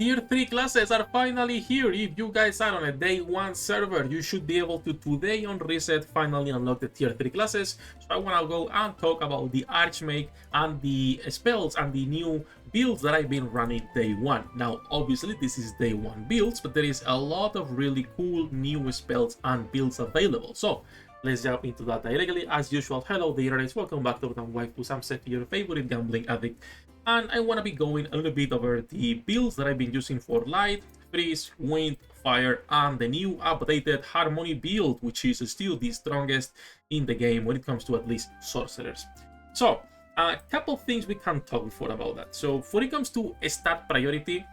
Tier 3 classes are finally here. If you guys are on a day 1 server, you should be able to today on reset finally unlock the tier 3 classes. So I want to go and talk about the ARCHMAGE and the spells and the new builds that I've been running day 1. Now obviously this is day 1 builds, but there is a lot of really cool new spells and builds available. So let's jump into that directly. As usual, hello there, welcome back to Waifus. I'm Sefhi, your favorite gambling addict, and I want to be going a little bit over the builds that I've been using for light, freeze, wind, fire, and the new updated harmony build, which is still the strongest in the game when it comes to at least sorcerers. So a couple things we can talk before about that. So when it comes to stat priority,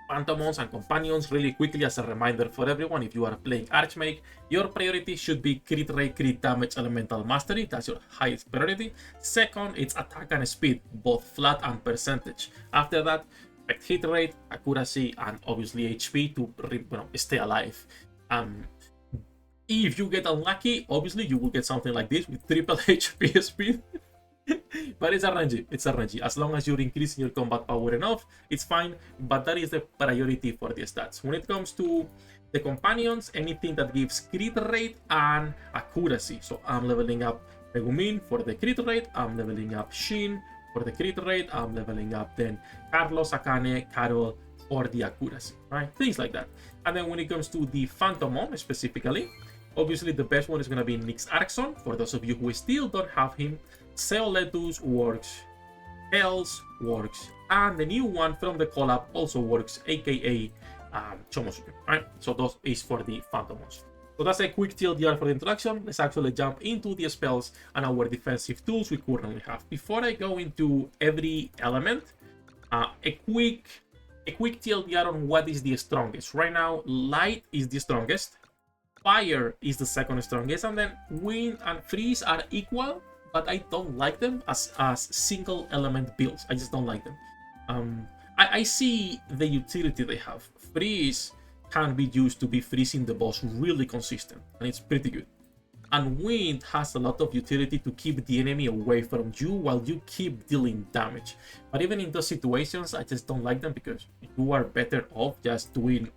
Phantomons and Companions, really quickly as a reminder for everyone, if you are playing Archmage, your priority should be crit rate, crit damage, elemental mastery. That's your highest priority. Second, it's attack and speed, both flat and percentage. After that, hit rate, accuracy, and obviously HP to stay alive. If you get unlucky, obviously you will get something like this with triple HP speed. But it's RNG. As long as you're increasing your combat power enough, it's fine. But that is the priority for the stats. When it comes to the companions, anything that gives crit rate and accuracy. So I'm leveling up Megumin for the crit rate. I'm leveling up Shin for the crit rate. I'm leveling up then Carlos, Akane, Carol for the accuracy. Right? Things like that. And then when it comes to the Phantomon specifically, obviously the best one is going to be Nyx Arxon. For those of you who still don't have him, Seoletus works, Hells works, and the new one from the collab also works, aka Chomosuke, right? So those is for the Phantomons. So that's a quick TLDR for the introduction. Let's actually jump into the spells and our defensive tools we currently have. Before I go into every element, a quick TLDR on what is the strongest. Right now, light is the strongest, fire is the second strongest, and then wind and freeze are equal. But I don't like them as single element builds. I just don't like them. I see the utility they have. Freeze can be used to be freezing the boss really consistent, and it's pretty good. And wind has a lot of utility to keep the enemy away from you while you keep dealing damage. But even in those situations, I just don't like them because you are better off just doing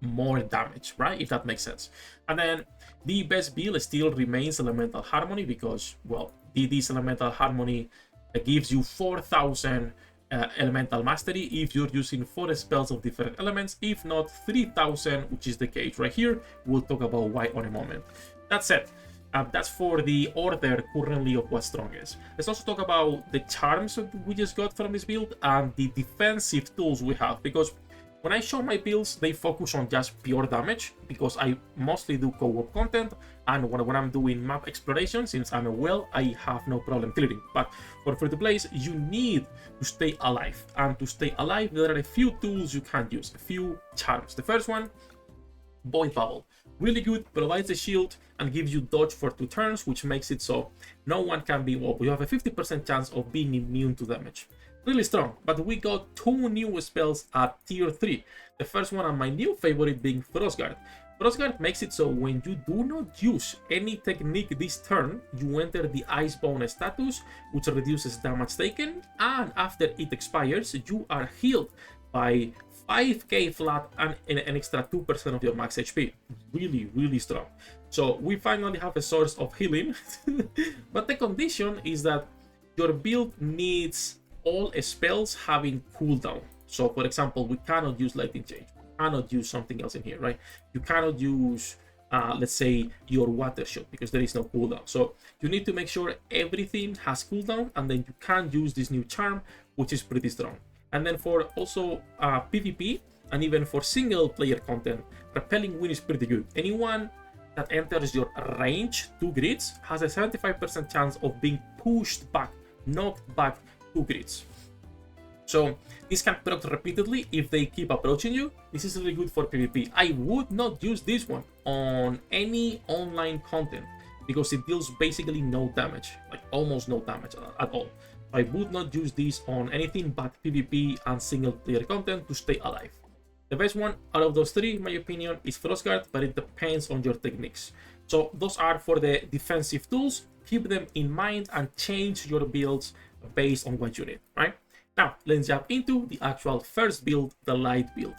more damage, right? If that makes sense. And then the best build still remains Elemental Harmony because, well, this Elemental Harmony gives you 4,000 Elemental Mastery if you're using 4 spells of different elements. If not, 3,000, which is the case right here. We'll talk about why on a moment. That's it. That's for the order currently of what's strongest. Let's also talk about the charms we just got from this build and the defensive tools we have, because when I show my builds, they focus on just pure damage because I mostly do co-op content, and when I'm doing map exploration, since I'm a whale, I have no problem clearing. But for free-to-plays, you need to stay alive, and to stay alive, there are a few tools you can use, a few charms. The first one, Void Bubble. Really good, provides a shield and gives you dodge for 2 turns, which makes it so no one can be, well, you have a 50% chance of being immune to damage. Really strong, but we got 2 new spells at tier 3. The first one and my new favorite being Frostguard. Frostguard makes it so when you do not use any technique this turn, you enter the Icebound status, which reduces damage taken, and after it expires, you are healed by 5k flat and an extra 2% of your max HP. Really, really strong. So we finally have a source of healing, but the condition is that your build needs all spells having cooldown. So for example, we cannot use Lightning Change, we cannot use something else in here, right? You cannot use let's say your Water Shot because there is no cooldown. So you need to make sure everything has cooldown, and then you can use this new charm, which is pretty strong. And then for also PvP and even for single player content, Repelling Wind is pretty good. Anyone that enters your range 2 grids has a 75% chance of being pushed back, knocked back 2 grids. So this can proc repeatedly if they keep approaching you. This is really good for PvP. I would not use this one on any online content because it deals basically no damage, like almost no damage at all. I would not use this on anything but PvP and single player content to stay alive. The best one out of those 3, in my opinion, is Frostguard, but it depends on your techniques. So those are for the defensive tools. Keep them in mind and change your builds based on what you need, right? Now, let's jump into the actual first build, the light build.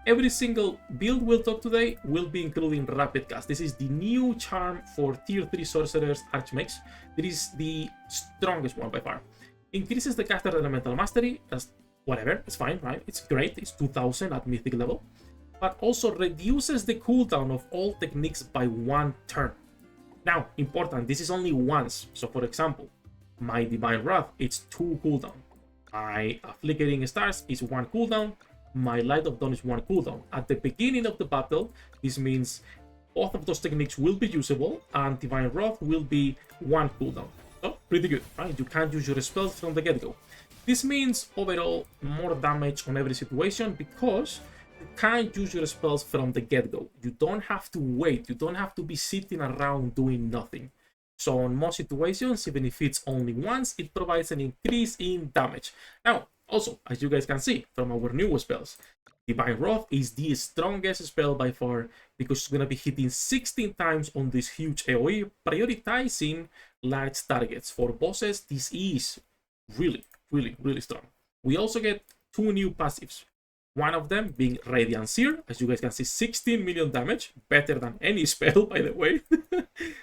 Every single build we'll talk today will be including Rapid Cast. This is the new charm for tier 3 sorcerers, ARCHMAGE. It is the strongest one by far. Increases the caster elemental mastery. That's whatever, it's fine, right? It's great, it's 2000 at mythic level. But also reduces the cooldown of all techniques by 1 turn. Now, important, this is only once. So for example, my Divine Wrath, it's 2 cooldown. My Flickering Stars is 1 cooldown. My Light of Dawn is 1 cooldown. At the beginning of the battle, this means both of those techniques will be usable and Divine Wrath will be 1 cooldown. So, pretty good, right? You can't use your spells from the get-go. This means overall more damage on every situation because you can't use your spells from the get-go. You don't have to wait. You don't have to be sitting around doing nothing. So on most situations, even if it's only once, it provides an increase in damage. Now, also, as you guys can see from our newest spells, Divine Wrath is the strongest spell by far because it's going to be hitting 16 times on this huge AoE, prioritizing large targets. For bosses, this is really strong. We also get 2 new passives. One of them being Radiant Seer, as you guys can see, 16 million damage, better than any spell, by the way.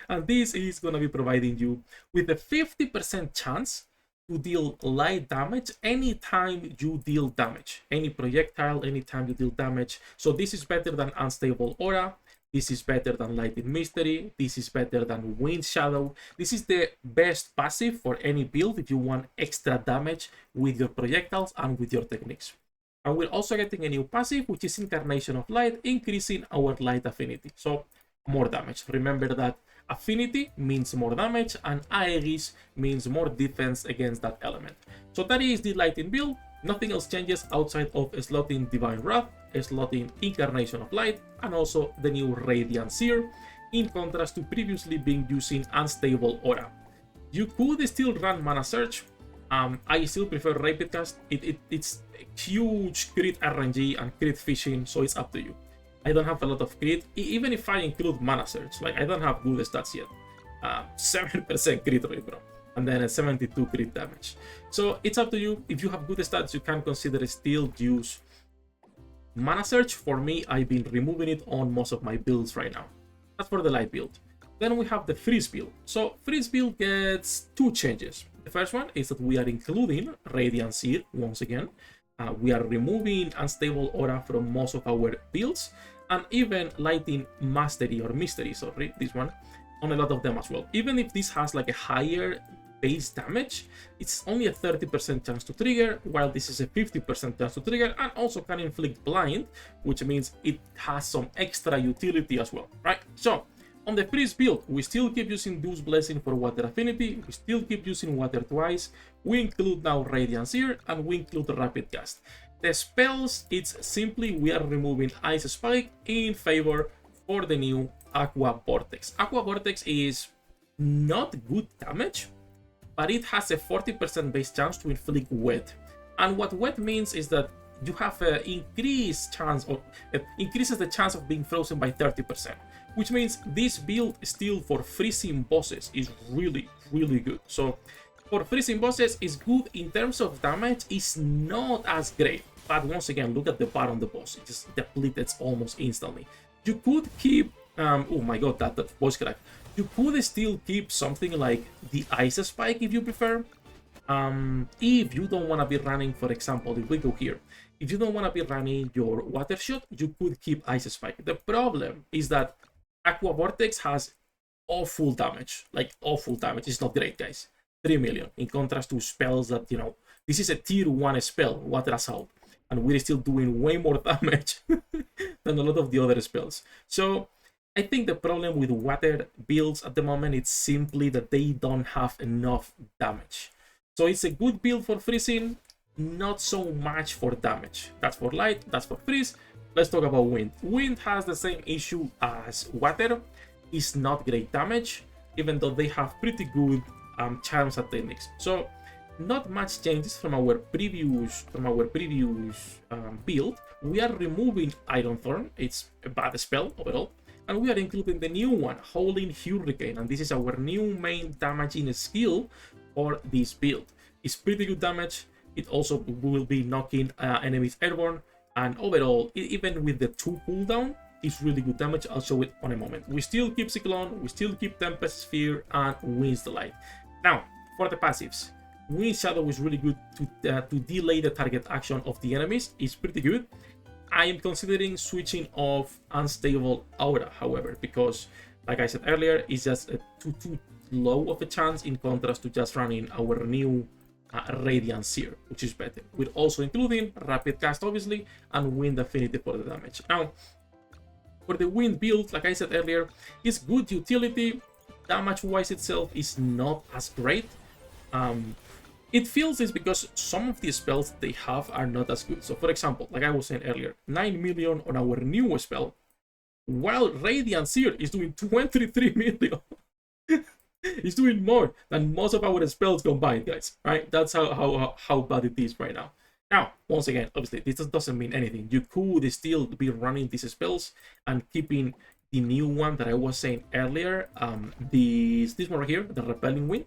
And this is going to be providing you with a 50% chance to deal light damage anytime you deal damage. Any projectile, anytime you deal damage. So this is better than Unstable Aura. This is better than Lighting Mystery. This is better than Wind Shadow. This is the best passive for any build if you want extra damage with your projectiles and with your techniques. And we're also getting a new passive, which is Incarnation of Light, increasing our light affinity. So more damage. Remember that affinity means more damage and Aegis means more defense against that element. So that is the lighting build. Nothing else changes outside of slotting Divine Wrath, slotting Incarnation of Light, and also the new Radiant Seer, in contrast to previously being using Unstable Aura. You could still run Mana Search. I still prefer Rapid Cast. It's huge crit RNG and crit fishing, so it's up to you. I don't have a lot of crit, even if I include Mana Search. Like, I don't have good stats yet. 7% crit rate, bro. And then a 72 crit damage. So it's up to you. If you have good stats, you can consider still use Mana Search. For me, I've been removing it on most of my builds right now. That's for the light build. Then we have the freeze build. So freeze build gets 2 changes. The first one is that we are including Radiant Seer once again. We are removing Unstable Aura from most of our builds, and even Lighting Mastery or Mystery, sorry, this one, on a lot of them as well. Even if this has like a higher base damage, it's only a 30% chance to trigger, while this is a 50% chance to trigger, and also can inflict blind, which means it has some extra utility as well, right? So on the freeze build, we still keep using Deus Blessing for water affinity, we still keep using water twice, we include now Radiant Seer, and we include Rapid Cast. The spells, it's simply we are removing Ice Spike in favor for the new Aqua Vortex. Aqua Vortex is not good damage, but it has a 40% base chance to inflict wet. And what wet means is that you have an increased chance, or it increases the chance of being frozen by 30%. Which means this build still for freezing bosses is really good. So for freezing bosses is good. In terms of damage, it's not as great. But once again, look at the bar on the boss. It just depletes almost instantly. You could keep, oh my god, that voice crack. You could still keep something like the Ice Spike if you prefer. If you don't want to be running, for example, if we go here, if you don't want to be running your Water Shot, you could keep Ice Spike. The problem is that Aqua Vortex has awful damage, like awful damage. It's not great, guys. 3 million, in contrast to spells that, you know, this is a tier 1 spell, Water Assault, and we're still doing way more damage than a lot of the other spells. So I think the problem with water builds at the moment is simply that they don't have enough damage. So it's a good build for freezing, not so much for damage. That's for light, that's for freeze. Let's talk about wind. Wind has the same issue as water. It's not great damage, even though they have pretty good charms and techniques. So not much changes from our previous build. We are removing Iron Thorn. It's a bad spell overall. And we are including the new one, Howling Hurricane. And this is our new main damaging skill for this build. It's pretty good damage. It also will be knocking enemies airborne, and overall, even with the 2 cooldown, it's really good damage. I'll show it on a moment. We still keep Cyclone, we still keep Tempest Sphere, and Wind's Delight. Now, for the passives, Wind Shadow is really good to delay the target action of the enemies. It's pretty good. I am considering switching off Unstable Aura, however, because, like I said earlier, it's just too low of a chance in contrast to just running our new Radiant Seer, which is better. We're also including Rapid Cast, obviously, and Wind Affinity for the damage. Now, for the Wind build, like I said earlier, it's good utility. Damage-wise itself is not as great. It feels this because some of the spells they have are not as good. So, for example, like I was saying earlier, 9 million on our new spell, while Radiant Seer is doing 23 million. It's doing more than most of our spells combined, guys. Right? That's how bad it is right now. Now, once again, obviously, this doesn't mean anything. You could still be running these spells and keeping the new one that I was saying earlier, this one right here, the Repelling Wind,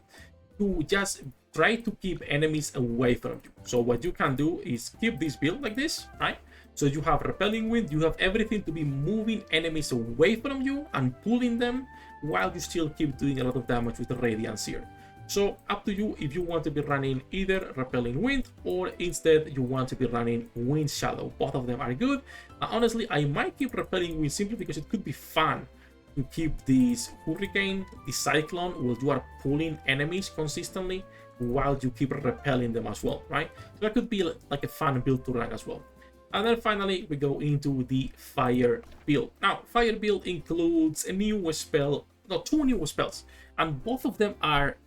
to just try to keep enemies away from you. So what you can do is keep this build like this, right? So you have Repelling Wind, you have everything to be moving enemies away from you and pulling them, while you still keep doing a lot of damage with the Radiant Seer. So up to you if you want to be running either Repelling Wind or instead you want to be running Wind Shadow. Both of them are good. Honestly, I might keep Repelling Wind simply because it could be fun to keep this Hurricane, the Cyclone, while you are pulling enemies consistently while you keep repelling them as well, right? So that could be like a fun build to run as well. And then finally, we go into the Fire build. Now, Fire build includes a new spell, no, 2 new spells, and both of them are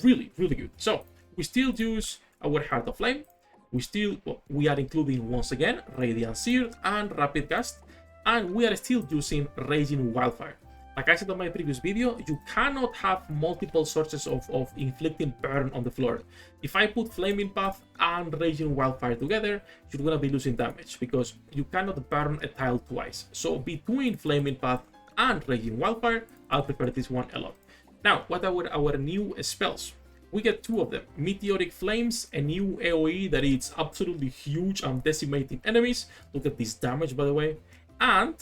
really good. So we still use our Heart of Flame. We are including once again Radiant Seer and Rapid Cast, and we are still using Raging Wildfire. Like I said on my previous video, you cannot have multiple sources of inflicting burn on the floor. If I put Flaming Path and Raging Wildfire together, you're gonna be losing damage because you cannot burn a tile twice. So between Flaming Path and Raging Wildfire, I'll prefer this one a lot. Now, what are our new spells? We get 2 of them. Meteoric Flames, a new AoE that is absolutely huge and decimating enemies. Look at this damage, by the way. And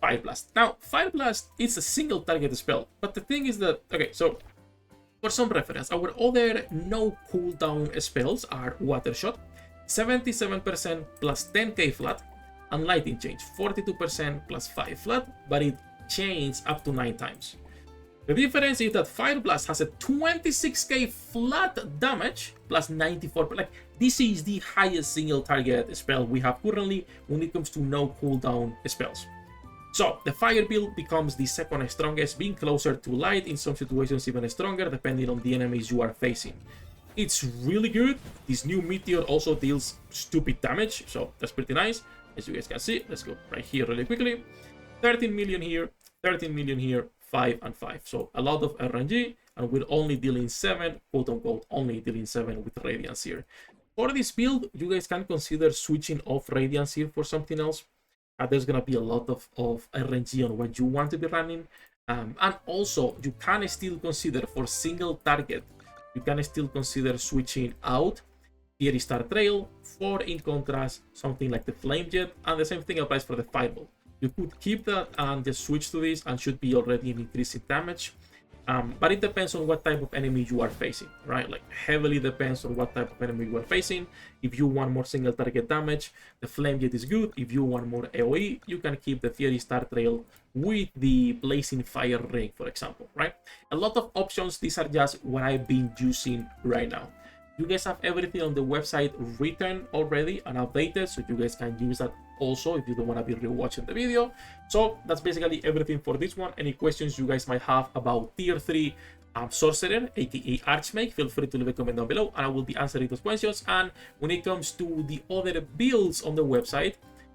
Fire Blast. Now, Fire Blast is a single target spell, but the thing is that, okay, so for some reference, our other no cooldown spells are Water Shot, 77% plus 10k flat, and Lightning Change, 42% plus 5 flat, but it chains up to 9 times. The difference is that Fire Blast has a 26k flat damage plus 94. Like, this is the highest single target spell we have currently when it comes to no cooldown spells. So the Fire build becomes the second strongest, being closer to Light, in some situations even stronger depending on the enemies you are facing. It's really good. This new Meteor also deals stupid damage, so that's pretty nice. As you guys can see, let's go right here really quickly. 13 million here, 13 million here, 5 and 5. So a lot of RNG, and we're only dealing 7, quote unquote, only dealing 7 with Radiant Seer. For this build, you guys can consider switching off Radiant Seer for something else. There's gonna be a lot of RNG on what you want to be running. And also, you can still consider for single target, you can still consider switching out Fiery Star Trail for, in contrast, something like the Flame Jet, and the same thing applies for the Fireball. You could keep that and just switch to this and should be already increasing damage. But it depends on what type of enemy you are facing, right? Like, heavily depends on what type of enemy you are facing. If you want more single target damage, the Flame Jet is good. If you want more AoE, you can keep the Fiery Star Trail with the Blazing Fire Ring, for example, right? A lot of options. These are just what I've been using right now. You guys have everything on the website written already and updated, so you guys can use that also if you don't want to be rewatching the video. So that's basically everything for this one. Any questions you guys might have about tier 3 Sorcerer, aka Archmage, feel free to leave a comment down below and I will be answering those questions. And when it comes to the other builds on the website,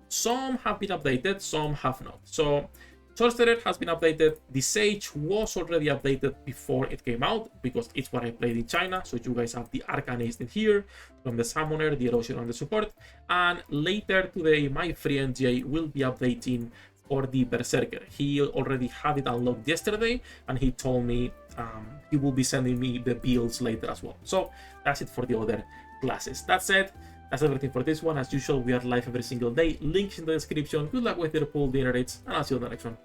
some have been updated, some have not. So Sorcerer has been updated. The Sage was already updated before it came out because it's what I played in China. So you guys have the Arcanist in here from the Summoner, the Erosion, and the support. And later today, my friend Jay will be updating for the Berserker. He already had it unlocked yesterday and he told me he will be sending me the builds later as well. So that's it for the other classes. That said, that's everything for this one. As usual, we are live every single day. Links in the description. Good luck with your pool dinner rates, and I'll see you on the next one.